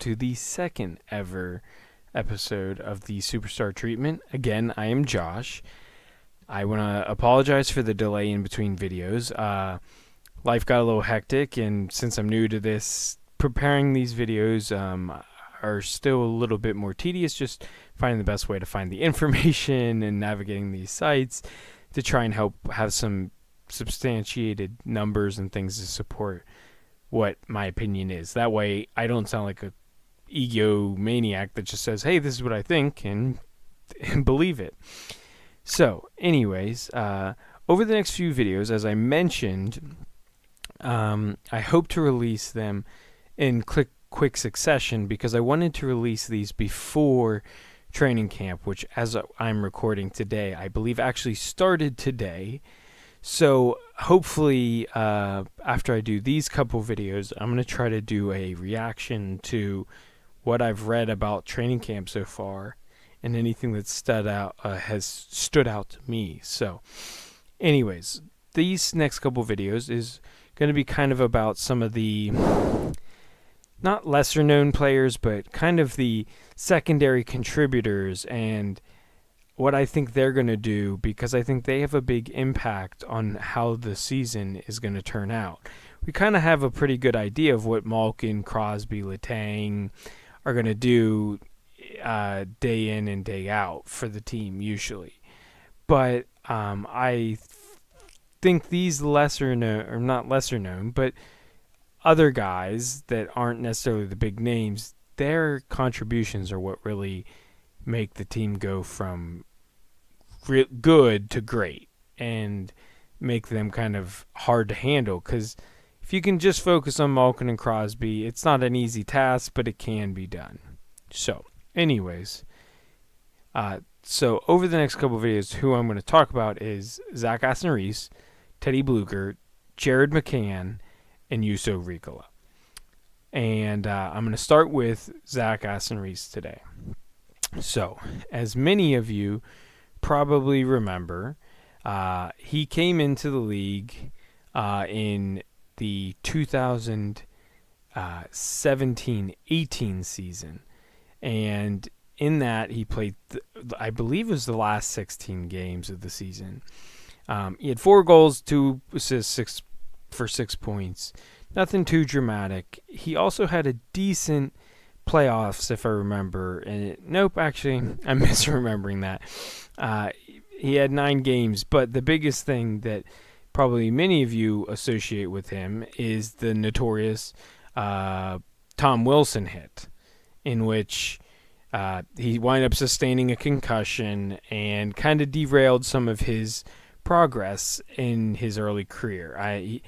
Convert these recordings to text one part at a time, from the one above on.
to the second ever episode of the Superstar Treatment. Again, I am Josh. I want to apologize for the delay in between videos. Life got a little hectic, and since I'm new to this, preparing these videos are still a little bit more tedious, just finding the best way to find the information and navigating these sites to try and help have some substantiated numbers and things to support what my opinion is. That way I don't sound like a egomaniac that just says, hey, this is what I think, and believe it. So anyways, over the next few videos, as I mentioned, I hope to release them in quick succession because I wanted to release these before training camp, which as I'm recording today, I believe actually started today. So hopefully after I do these couple videos, I'm going to try to do a reaction to what I've read about training camp so far and anything that has stood out to me. So anyways, these next couple videos is going to be kind of about some of the not lesser known players, but kind of the secondary contributors and what I think they're going to do, because I think they have a big impact on how the season is going to turn out. We kind of have a pretty good idea of what Malkin, Crosby, Letang are going to do day in and day out for the team usually. But I think these lesser known, or not lesser known, but other guys that aren't necessarily the big names, their contributions are what really make the team go from good to great and make them kind of hard to handle. Because if you can just focus on Malkin and Crosby, it's not an easy task, but it can be done. So anyways, so over the next couple of videos, who I'm going to talk about is Zach Aston-Reese, Teddy Bluger, Jared McCann, and Juuso Riikola. And I'm going to start with Zach Aston-Reese today. So, as many of you probably remember, he came into the league in the 2017-18 season. And in that, he played, I believe it was the last 16 games of the season. He had 4 goals, 2 assists, 6 points. Nothing too dramatic. He also had a decent playoffs, if I remember. And nope, actually, I'm misremembering that. He had 9 games, but the biggest thing that probably many of you associate with him is the notorious Tom Wilson hit, in which he wound up sustaining a concussion and kind of derailed some of his progress in his early career.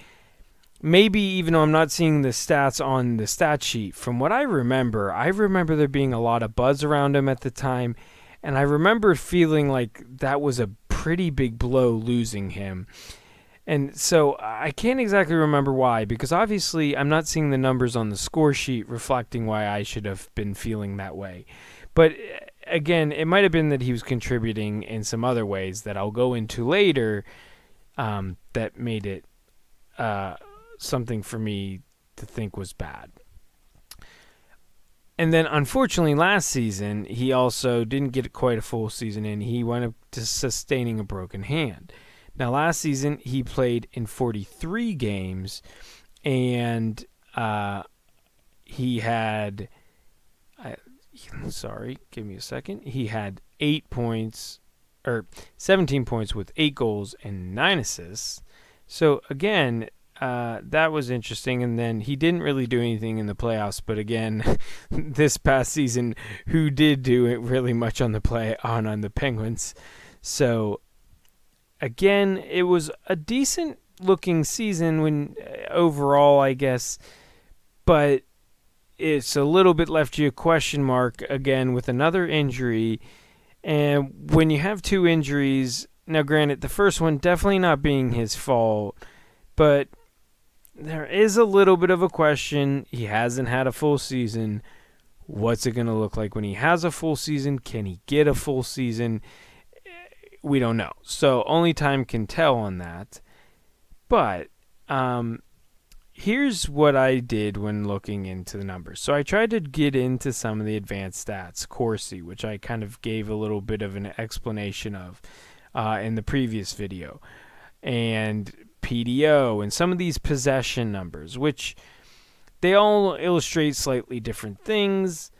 Maybe even though I'm not seeing the stats on the stat sheet, from what I remember there being a lot of buzz around him at the time, and I remember feeling like that was a pretty big blow losing him. And so I can't exactly remember why, because obviously I'm not seeing the numbers on the score sheet reflecting why I should have been feeling that way. But again, it might have been that he was contributing in some other ways that I'll go into later that made it something for me to think was bad. And then unfortunately last season, he also didn't get quite a full season in. He wound up sustaining a broken hand. Now last season, he played in 43 games, and he had, give me a second. He had 17 points with 8 goals and 9 assists. So again, that was interesting. And then he didn't really do anything in the playoffs. But again, this past season, who did do it really much on the Penguins? So again, it was a decent looking season when overall, I guess. But it's a little bit left you a question mark again with another injury. And when you have 2 injuries, now granted, the first one definitely not being his fault, but there is a little bit of a question. He hasn't had a full season. What's it going to look like when he has a full season? Can he get a full season? We don't know. So only time can tell on that. But here's what I did when looking into the numbers. So I tried to get into some of the advanced stats, Corsi, which I kind of gave a little bit of an explanation of in the previous video, and PDO, and some of these possession numbers, which they all illustrate slightly different things,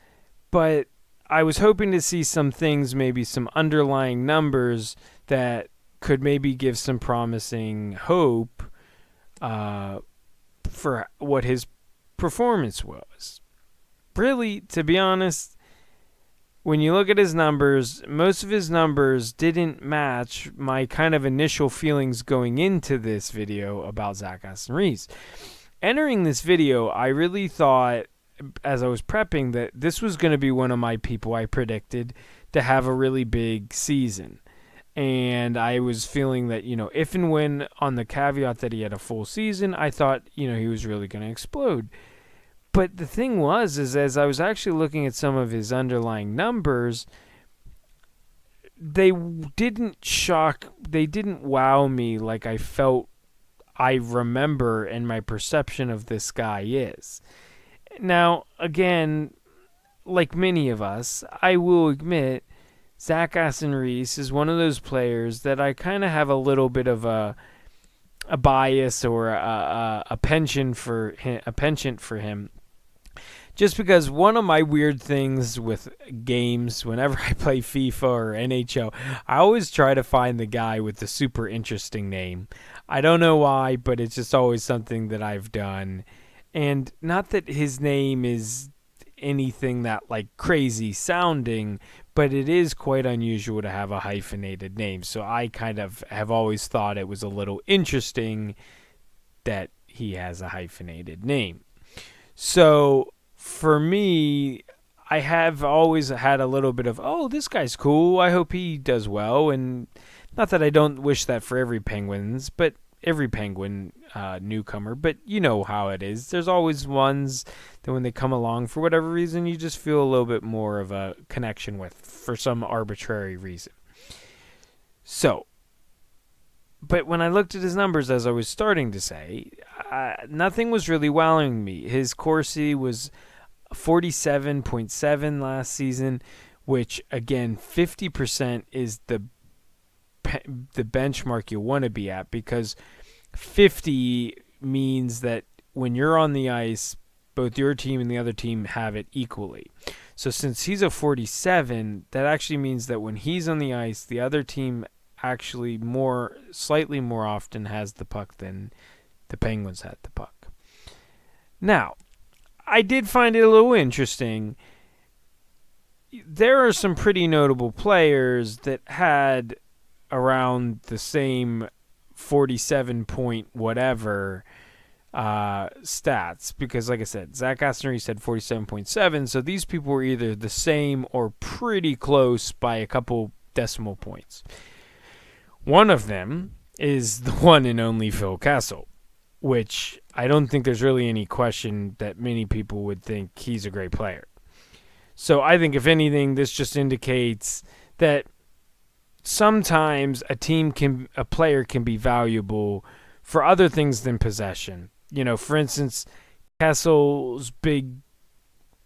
but I was hoping to see some things, maybe some underlying numbers that could maybe give some promising hope for what his performance was. Really, to be honest, when you look at his numbers, most of his numbers didn't match my kind of initial feelings going into this video about Zach Aston-Reese. Entering this video, I really thought, as I was prepping, that this was going to be one of my people I predicted to have a really big season. And I was feeling that, if and when, on the caveat that he had a full season, I thought, he was really going to explode. But the thing is as I was actually looking at some of his underlying numbers, they didn't wow me like I felt I remember and my perception of this guy is. Now, again, like many of us, I will admit Zach Aston-Reese is one of those players that I kind of have a little bit of a bias or a penchant for him. Just because one of my weird things with games, whenever I play FIFA or NHL, I always try to find the guy with the super interesting name. I don't know why, but it's just always something that I've done. And not that his name is anything that like crazy sounding, but it is quite unusual to have a hyphenated name. So I kind of have always thought it was a little interesting that he has a hyphenated name. So for me, I have always had a little bit of, this guy's cool, I hope he does well. And not that I don't wish that for every Penguin newcomer, but you know how it is. There's always ones that when they come along, for whatever reason, you just feel a little bit more of a connection with for some arbitrary reason. So, but when I looked at his numbers, as I was starting to say, nothing was really wowing me. His Corsi was 47.7 last season, which again, 50% is the benchmark you want to be at, because 50 means that when you're on the ice, both your team and the other team have it equally. So since he's a 47, that actually means that when he's on the ice, the other team actually slightly more often has the puck than the Penguins had the puck. Now, I did find it a little interesting. There are some pretty notable players that had around the same 47 point whatever stats, because like I said, Zach Aston-Reese said 47.7, so these people were either the same or pretty close by a couple decimal points. One of them is the one and only Phil Kessel, which I don't think there's really any question that many people would think he's a great player. So I think if anything, this just indicates that sometimes a player can be valuable for other things than possession. For instance, Kessel's big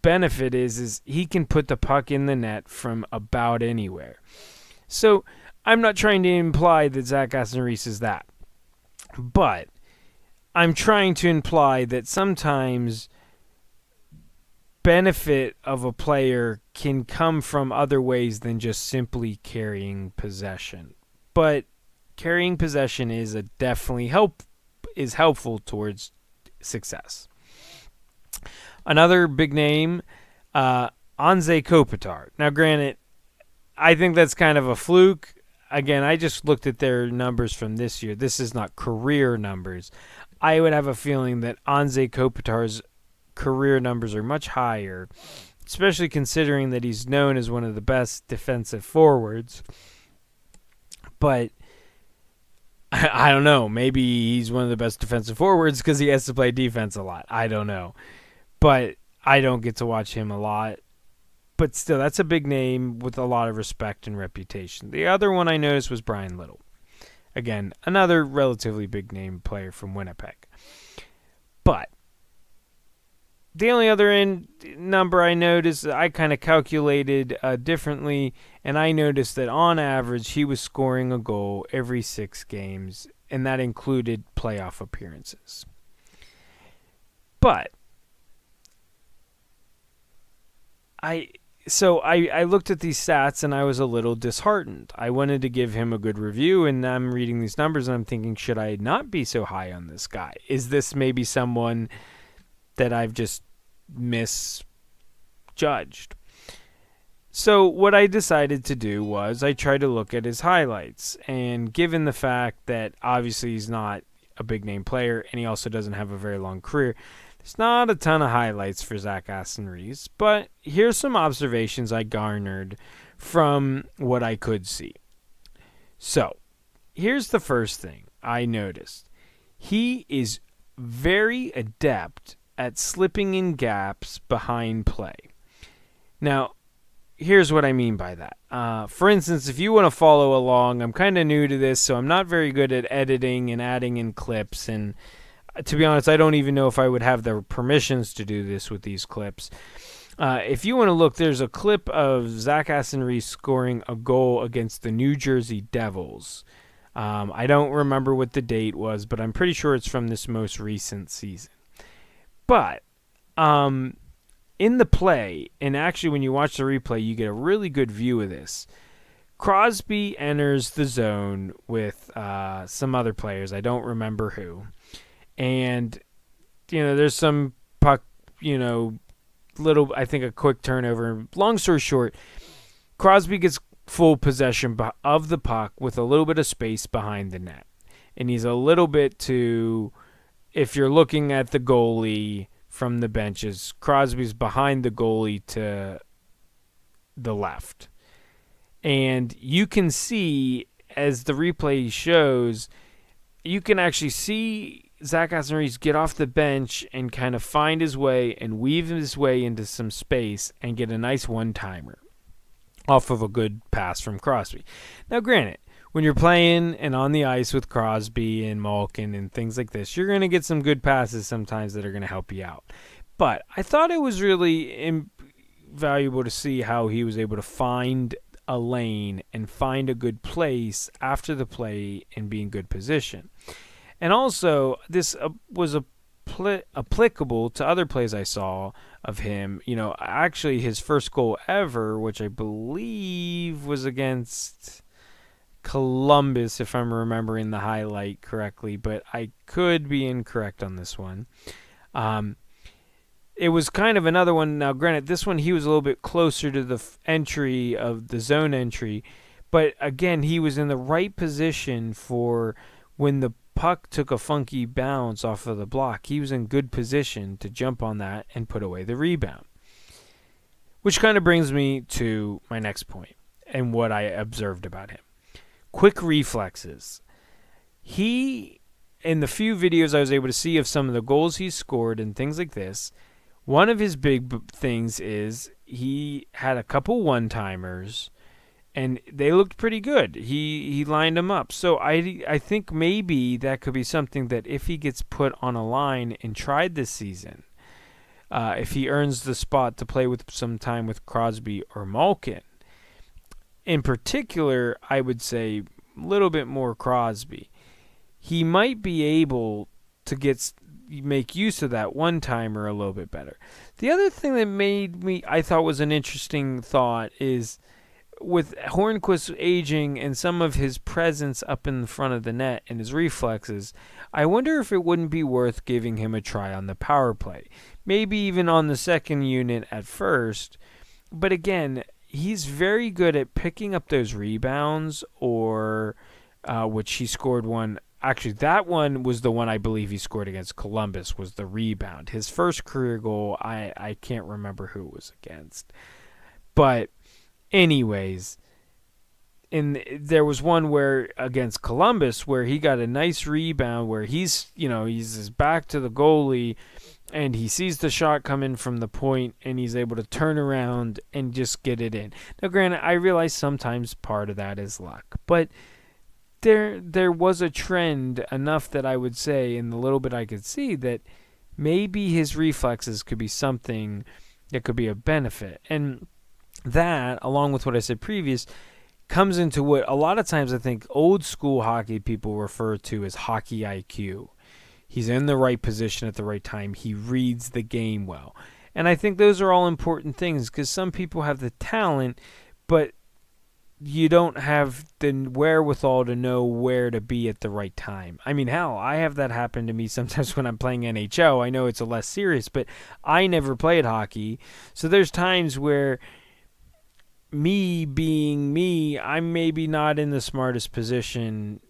benefit is he can put the puck in the net from about anywhere. So I'm not trying to imply that Zach Aston-Reese is that, but I'm trying to imply that sometimes benefit of a player can come from other ways than just simply carrying possession. But carrying possession is definitely helpful towards success. Another big name, Anze Kopitar. Now, granted, I think that's kind of a fluke. Again, I just looked at their numbers from this year. This is not career numbers. I would have a feeling that Anze Kopitar's career numbers are much higher, especially considering that he's known as one of the best defensive forwards. But I don't know. Maybe he's one of the best defensive forwards because he has to play defense a lot. I don't know. But I don't get to watch him a lot. But still, that's a big name with a lot of respect and reputation. The other one I noticed was Brian Little. Again, another relatively big name player from Winnipeg. But the only other number I noticed, I kind of calculated differently, and I noticed that on average he was scoring a goal every 6 games, and that included playoff appearances. But I looked at these stats and I was a little disheartened. I wanted to give him a good review, and I'm reading these numbers and I'm thinking, should I not be so high on this guy? Is this maybe someone that I've just misjudged? So what I decided to do was I tried to look at his highlights, and given the fact that obviously he's not a big name player and he also doesn't have a very long career, there's not a ton of highlights for Zach Aston-Reese, but here's some observations I garnered from what I could see. So here's the first thing I noticed. He is very adept at slipping in gaps behind play. Now, here's what I mean by that. For instance, if you want to follow along, I'm kind of new to this, so I'm not very good at editing and adding in clips. And to be honest, I don't even know if I would have the permissions to do this with these clips. If you want to look, there's a clip of Zach Aston-Reese scoring a goal against the New Jersey Devils. I don't remember what the date was, but I'm pretty sure it's from this most recent season. But in the play, and actually when you watch the replay, you get a really good view of this. Crosby enters the zone with some other players. I don't remember who. And, there's some puck, I think a quick turnover. Long story short, Crosby gets full possession of the puck with a little bit of space behind the net. And he's a little bit if you're looking at the goalie from the benches, Crosby's behind the goalie to the left. And you can see, as the replay shows, you can actually see Zach Aston-Reese get off the bench and kind of find his way and weave his way into some space and get a nice one-timer off of a good pass from Crosby. Now, granted, when you're playing and on the ice with Crosby and Malkin and things like this, you're going to get some good passes sometimes that are going to help you out. But I thought it was really valuable to see how he was able to find a lane and find a good place after the play and be in good position. And also, this was applicable to other plays I saw of him. Actually his first goal ever, which I believe was against Columbus, if I'm remembering the highlight correctly, but I could be incorrect on this one. It was kind of another one. Now, granted, this one he was a little bit closer to the entry of the zone entry, but again, he was in the right position for when the puck took a funky bounce off of the block. He was in good position to jump on that and put away the rebound. Which kind of brings me to my next point and what I observed about him. Quick reflexes. In the few videos I was able to see of some of the goals he scored and things like this, one of his big things is he had a couple one-timers, and they looked pretty good. He lined them up. So I think maybe that could be something that if he gets put on a line and tried this season, if he earns the spot to play with some time with Crosby or Malkin. In particular, I would say a little bit more Crosby. He might be able to make use of that one-timer a little bit better. The other thing that I thought was an interesting thought is with Hornquist aging and some of his presence up in the front of the net and his reflexes, I wonder if it wouldn't be worth giving him a try on the power play. Maybe even on the second unit at first. But again, he's very good at picking up those rebounds, or which he scored one. Actually, that one was the one I believe he scored against Columbus, was the rebound. His first career goal, I can't remember who it was against. But anyways, there was one where against Columbus where he got a nice rebound where he's his back to the goalie and he sees the shot come in from the point and he's able to turn around and just get it in. Now, granted, I realize sometimes part of that is luck, but there was a trend enough that I would say, in the little bit I could see, that maybe his reflexes could be something that could be a benefit. And that, along with what I said previous, comes into what a lot of times I think old school hockey people refer to as hockey IQ. He's in the right position at the right time. He reads the game well. And I think those are all important things because some people have the talent, but you don't have the wherewithal to know where to be at the right time. I mean, hell, I have that happen to me sometimes when I'm playing NHL. I know it's a less serious, but I never played hockey. So there's times where me being me, I'm maybe not in the smartest position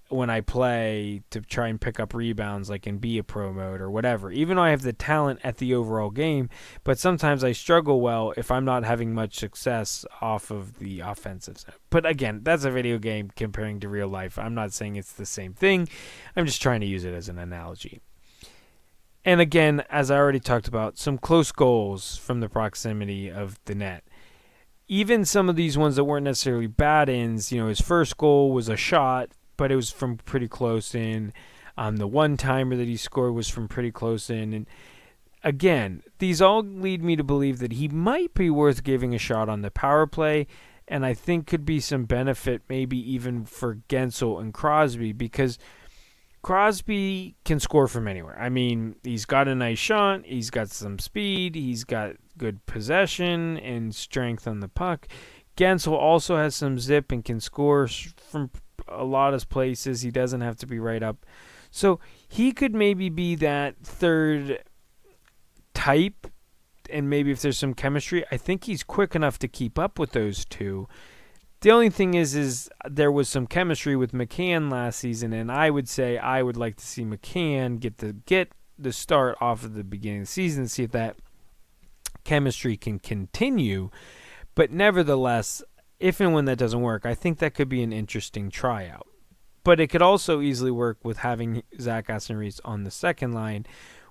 when I play to try and pick up rebounds like and be a pro mode or whatever. Even though I have the talent at the overall game, but sometimes I struggle well if I'm not having much success off of the offensive side. But again, that's a video game comparing to real life. I'm not saying it's the same thing. I'm just trying to use it as an analogy. And again, as I already talked about, some close goals from the proximity of the net. Even some of these ones that weren't necessarily bad ends, his first goal was a shot, but it was from pretty close in. The one-timer that he scored was from pretty close in. And again, these all lead me to believe that he might be worth giving a shot on the power play, and I think could be some benefit maybe even for Gensel and Crosby, because Crosby can score from anywhere. I mean, he's got a nice shot, he's got some speed, he's got good possession and strength on the puck. Gensel also has some zip and can score from a lot of places. He doesn't have to be right up. So he could maybe be that third type, and maybe if there's some chemistry, I think he's quick enough to keep up with those two. The only thing is there was some chemistry with McCann last season, and I would say I would like to see McCann get the start off of the beginning of the season, see if that chemistry can continue. But nevertheless, if and when that doesn't work, I think that could be an interesting tryout. But it could also easily work with having Zach Aston-Reese on the second line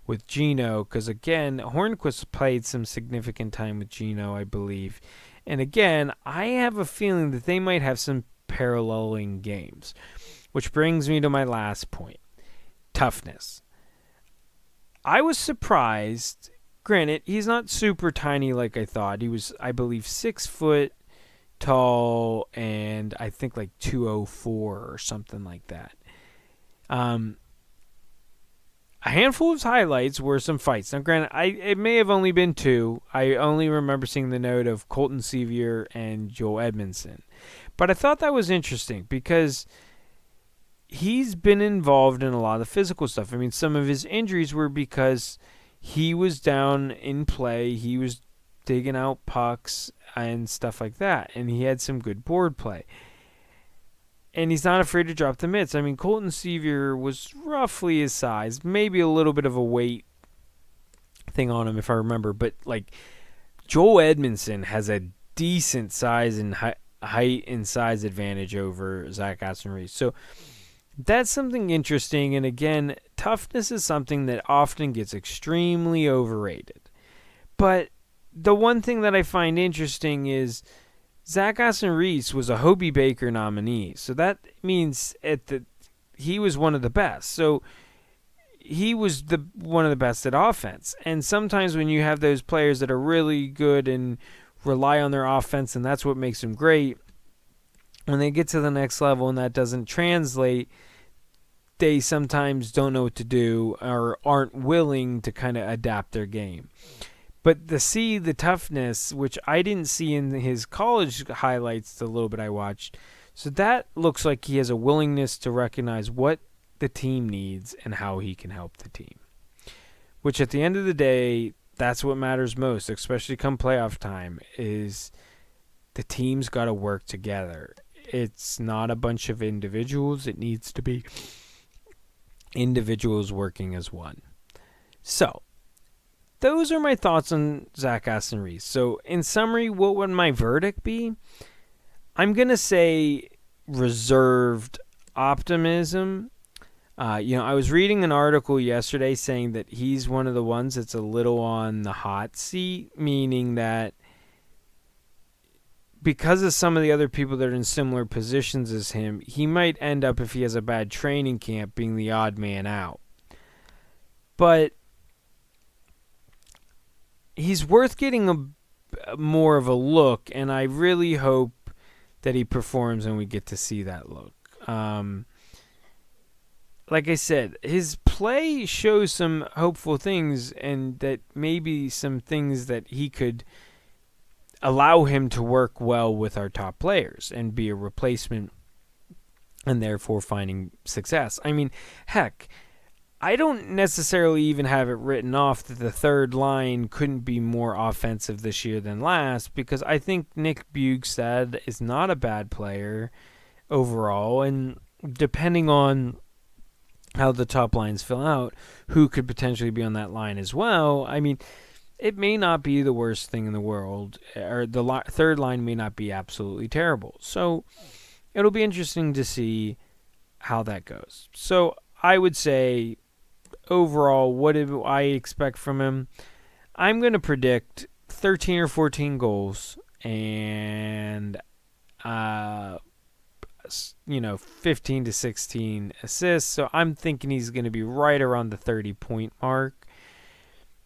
with Gino, because again, Hornquist played some significant time with Gino, I believe. And again, I have a feeling that they might have some paralleling games, which brings me to my last point, toughness. I was surprised. Granted, he's not super tiny like I thought. He was, I believe, 6 foot tall and I think like 204 or something like that. A handful of highlights were some fights. Now, granted, it may have only been 2. I only remember seeing the note of Colton Sevier and Joel Edmondson. But I thought that was interesting because he's been involved in a lot of physical stuff. I mean, some of his injuries were because he was down in play. He was digging out pucks and stuff like that. And he had some good board play. And he's not afraid to drop the mitts. I mean, Colton Sevier was roughly his size. Maybe a little bit of a weight thing on him, if I remember. But, like, Joel Edmondson has a decent size and height and size advantage over Zach Aston-Reese. So that's something interesting. And, again, toughness is something that often gets extremely overrated. But the one thing that I find interesting is Zach Aston-Reese was a Hobey Baker nominee, so that means he was one of the best. So he was one of the best at offense. And sometimes when you have those players that are really good and rely on their offense, and that's what makes them great, when they get to the next level and that doesn't translate, they sometimes don't know what to do or aren't willing to kind of adapt their game. But to see the toughness, which I didn't see in his college highlights, the little bit I watched, so that looks like he has a willingness to recognize what the team needs and how he can help the team. Which at the end of the day, that's what matters most, especially come playoff time, is the team's got to work together. It's not a bunch of individuals. It needs to be individuals working as one. So those are my thoughts on Zach Aston-Reese. So, in summary, what would my verdict be? I'm going to say reserved optimism. I was reading an article yesterday saying that he's one of the ones that's a little on the hot seat, meaning that because of some of the other people that are in similar positions as him, he might end up, if he has a bad training camp, being the odd man out. But he's worth getting a more of a look, and I really hope that he performs and we get to see that look. Like I said, his play shows some hopeful things, and that maybe some things that he could allow him to work well with our top players and be a replacement and therefore finding success. I mean, heck, I don't necessarily even have it written off that the third line couldn't be more offensive this year than last, because I think Nick Bjugstad is not a bad player overall, and depending on how the top lines fill out, who could potentially be on that line as well. I mean, it may not be the worst thing in the world, or the third line may not be absolutely terrible. So it'll be interesting to see how that goes. So I would say overall, what do I expect from him? I'm going to predict 13 or 14 goals and 15 to 16 assists. So I'm thinking he's going to be right around the 30-point mark.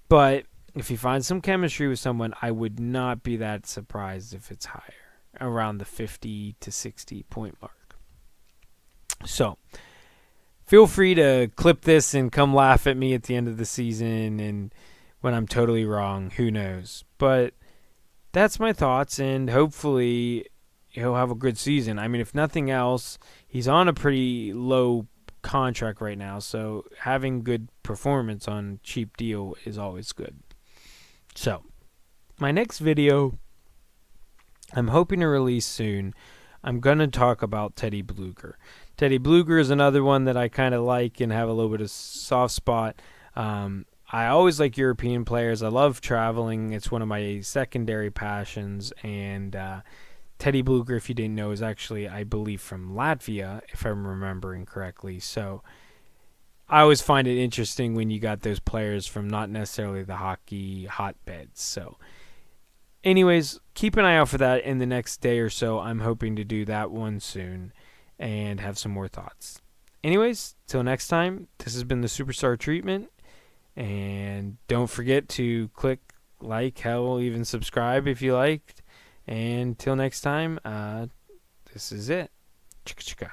But if he finds some chemistry with someone, I would not be that surprised if it's higher, around the 50 to 60-point mark. So feel free to clip this and come laugh at me at the end of the season, and when I'm totally wrong, who knows. But that's my thoughts, and hopefully he'll have a good season. I mean, if nothing else, he's on a pretty low contract right now, so having good performance on cheap deal is always good. So, my next video, I'm hoping to release soon. I'm going to talk about Teddy Bluger. Teddy Bluger is another one that I kind of like and have a little bit of soft spot. I always like European players. I love traveling. It's one of my secondary passions. And Teddy Bluger, if you didn't know, is actually, I believe, from Latvia, if I'm remembering correctly. So I always find it interesting when you got those players from not necessarily the hockey hotbeds. So anyways, keep an eye out for that in the next day or so. I'm hoping to do that one soon and have some more thoughts. Anyways, till next time, this has been the Superstar Treatment. And don't forget to click like, hell, even subscribe if you liked. And till next time, this is it. Chicka chicka.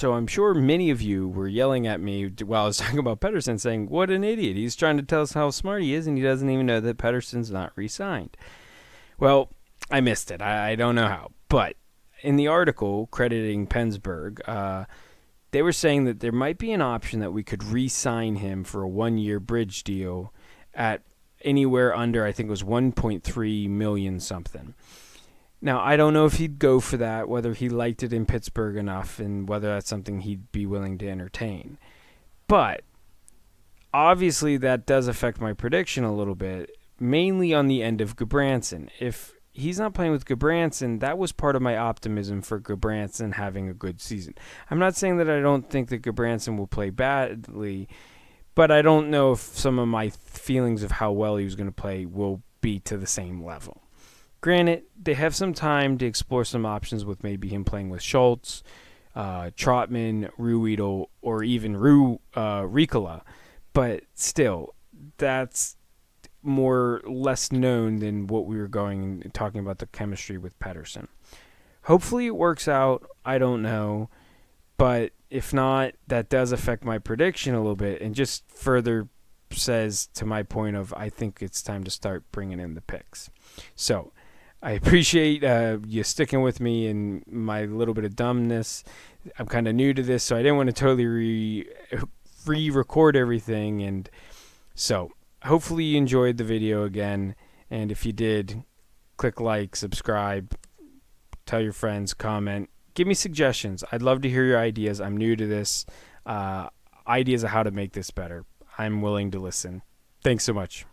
So I'm sure many of you were yelling at me while I was talking about Pedersen, saying, what an idiot. He's trying to tell us how smart he is, and he doesn't even know that Pedersen's not re-signed. Well, I missed it. I don't know how. But in the article crediting Pensberg, they were saying that there might be an option that we could re-sign him for a 1-year bridge deal at anywhere under, I think it was 1.3 million something. Now, I don't know if he'd go for that, whether he liked it in Pittsburgh enough, and whether that's something he'd be willing to entertain. But obviously that does affect my prediction a little bit, mainly on the end of Gudbranson. If he's not playing with Gudbranson, that was part of my optimism for Gudbranson having a good season. I'm not saying that I don't think that Gudbranson will play badly, but I don't know if some of my feelings of how well he was going to play will be to the same level. Granted, they have some time to explore some options with maybe him playing with Schultz, Trotman, Ruedel, or even Ricola, but still, that's less known than what we were going and talking about the chemistry with Pedersen. Hopefully it works out. I don't know. But if not, that does affect my prediction a little bit and just further says to my point of I think it's time to start bringing in the picks. So I appreciate you sticking with me in my little bit of dumbness. I'm kind of new to this, so I didn't want to totally re-record everything. And so hopefully you enjoyed the video again. And if you did, click like, subscribe, tell your friends, comment. Give me suggestions. I'd love to hear your ideas. I'm new to this. Ideas of how to make this better. I'm willing to listen. Thanks so much.